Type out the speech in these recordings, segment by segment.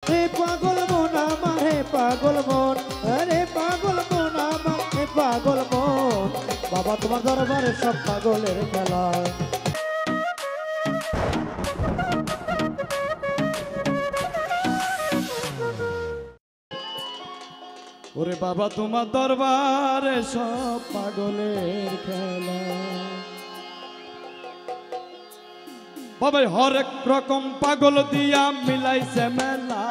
হে পাগল মন আমার, হে পাগল মন, রে পাগল মন আমার, হে পাগল মন। বাবা তোমার দরবারে সব পাগলের খেলা। ওরে বাবা তোমার দরবারে সব পাগলের খেলা। বাবা হরেক রকম পাগল দিয়া মিলাইছে মেলা,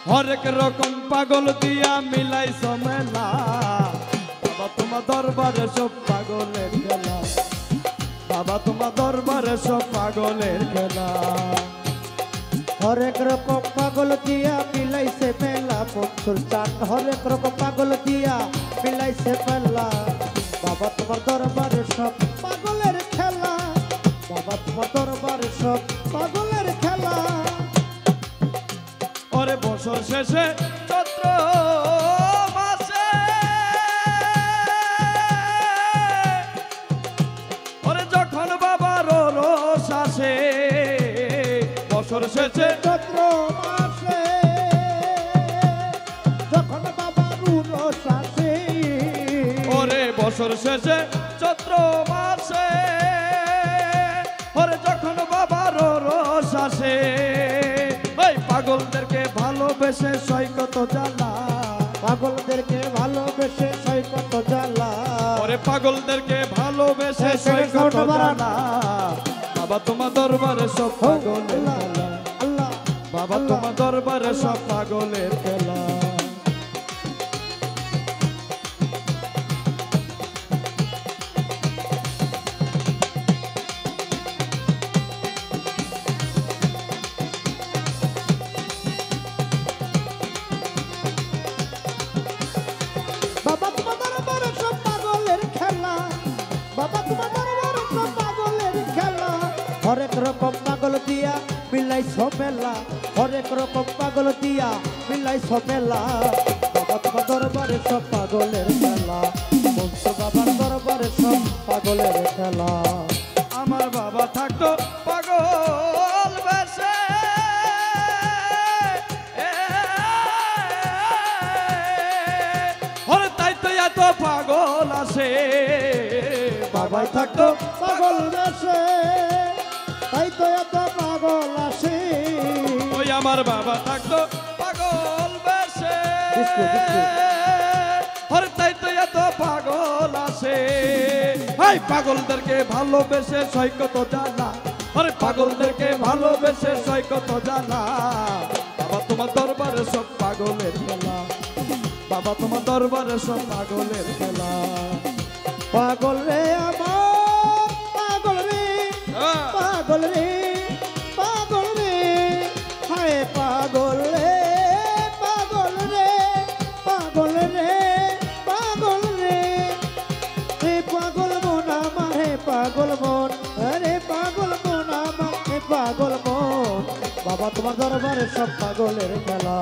হরেক রকম পাগল দিয়া মিলাইছে মেলা। বাবা তোমার দরবারে সব পাগলের খেলা, বাবা তোমার দরবারে সব পাগলের খেলা। হরেক রকম পাগল দিয়া মিলাইছে মেলা, বন্ধুর চান হরেক রকম পাগল দিয়া মিলাইছে মেলা। বাবা তোমার দরবারে সব পাগলের খেলা, বাবা তোমার দরবারে সব পাগলের খেলা। ওরে বছর শেষে চৈত্র মাসে, ওরে যখন বাবার রোষ আসে, বছর শেষে চৈত্র মাসে যখন বাবার রোষ আসে, ওরে বছর শেষে চৈত্র মাসে, ওরে যখন বাবার রোষ আসে, ওই পাগলদেরকে ভালোবেসে সৈকত জ্বালা, পাগলদেরকে ভালোবেসে সৈকত জ্বালা। ওরে পাগলদেরকে ভালোবেসে সৈকত জ্বালা। বাবা তোমার দরবারে সব পাগলের খেলা, আল্লাহ বাবা তোমার দরবারে সব পাগলের খেলা। বাবা তোমার দরবারে সব পাগলের খেলা, বাবা তোমার দরবারে সব পাগলের খেলা। হরেক রকম পাগল দিয়া মিলাইছ মেলা, হরেক রকম পাগল দিয়া মিলাইছ মেলা। বাবা তোমার দরবারে সব পাগলের খেলা, বলছো বাবার দরবারে সব পাগলের খেলা। আমার বাবা থাকতো পাগল বেশে, এত পাগল আসে, বাবা থাকতো পাগল বেশে, তাই তো এত পাগল আসে। ওই আমার বাবা থাকতো পাগল বেশে, আরে তাই তো এত পাগল আসে। এই পাগলদেরকে ভালোবেসে সৈকত জ্বালা, আরে পাগলদেরকে ভালোবেসে সৈকত জ্বালা। বাবা তোমার দরবারে সব পাগলের খেলা, বাবা তোমার দরবারে সব পাগলের খেলা। পাগল রে আমার পাগল রে, পাগল রে পাগল রে, হায় পাগল রে পাগল রে, পাগল রে পাগল রে। হে পাগল মন আমার, হে পাগল মন, রে পাগল মন আমার, হে পাগল মন। বাবা তোমার দরবারে সব পাগলের খেলা,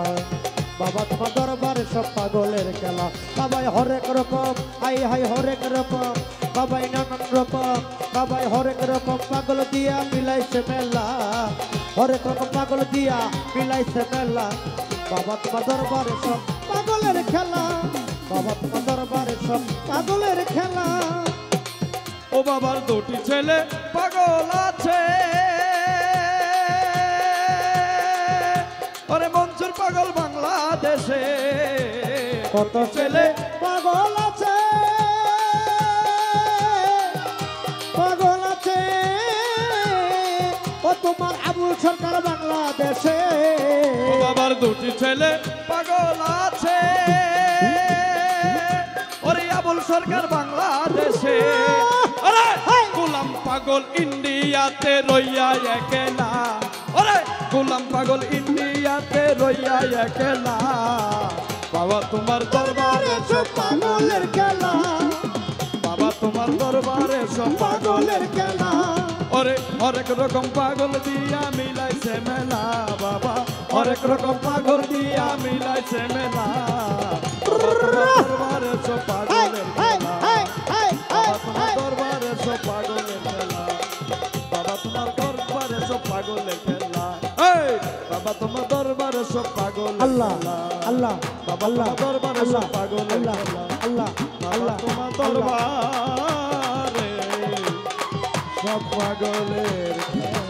বাবা তোমার দরবারে সব পাগলের খেলা। বাবাই হরেক রকম, হাই হাই হরেক রকম, বাবাই নানান রকম, বাবাই হরেক রকম পাগল দিয়া মিলাইছে মেলা, হরেক রকম পাগল দিয়া মিলাইছে মেলা। বাবা তোমার দরবারে সব পাগলের খেলা, বাবা তোমার দরবারে সব পাগলের খেলা। ও বাবার দুটি ছেলে পাগল আছে, ওরে মনসুর পাগল বাংলাদেশে, কত ছেলে পাগল আছে, পাগল আছে। ও তোমার আবুল সরকার বাংলাদেশে, ও বাবার দুটি ছেলে পাগল আছে, ওরে আবুল সরকার বাংলাদেশে। আরে গোলাম পাগল ইন্ডিয়াতে রইয়া একলা, ওরে গোলাম পাগল ইন্ডিয়াতে রইয়া একলা। বাবা তোমার দরবারে সব পাগলের খেলা, বাবা তোমার দরবারে সব পাগলের খেলা। ওরে হরেক রকম পাগল দিয়া মিলাইছে মেলা, বাবা হরেক রকম পাগল দিয়া মিলাইছে মেলা। দরবারে সব পাগলের খেলা, বাবা তোমার দরবারে সব পাগলের খেলা, বাবা তোমার দরবারে সব পাগলের খেলা। বাবা তোমার দরবারে সব পাগল আল্লাহ আল্লাহ বাবা আল্লাহ তোমার দরবারে আল্লাহ সব পাগল আল্লাহ আল্লাহ বাবা আল্লাহ তোমার দরবারে সব পাগলের খেলা